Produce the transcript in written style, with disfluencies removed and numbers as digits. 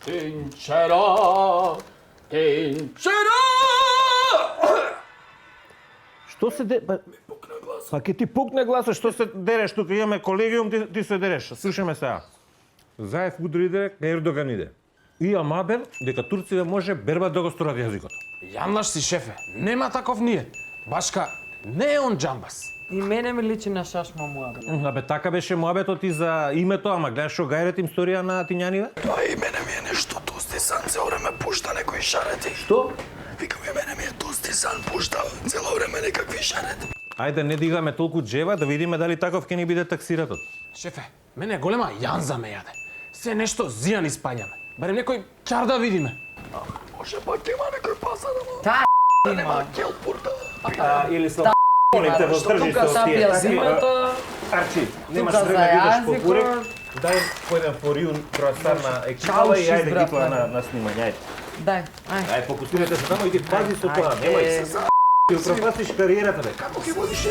Тинчера, тинчера! Што се де... Па ке ти пукне гласот, што се дереш тука, имаме колегиум, ти се дереш. Слушаме сега. Заев удри иде, Ердоган иде. И Амабер, дека турците може берба да го сторат јазикот. Јанлаш си, шефе, нема таков ние. Башка, не е он джамбас. И мене ми личи на шашма муабе. Абе, така беше муабетот и за името, ама гледаш шо гајрет им сторија на Тињаниве? Тоа и мене ми е нешто тости сан, цело време пушта некои шарети. Што? Викам и мене ми е тости сан, пушта цело време некакви шарети. Ајде, не дигаме толку джеба, да видиме дали таков ќе ни биде таксиратот. Шефе, мене голема јанза ме јаде. Се нешто зијан испањаме. Барем некој чар да видиме. Може пак има некој пазар, ама Та нема келпурта. Или со молите во тржиште тука сапија зимата, Арчи, немаш тука време да идеш по за бурек. јазикот. Дај појден фориун круасан на екипава и Чауши, ајде ги брат, на снимање, ајде. Дај, ај. Ајде, фокусирате се тамо и ти пази со тоа, немој се. Ти упропастиш кариерата, бе. Како ќе водиш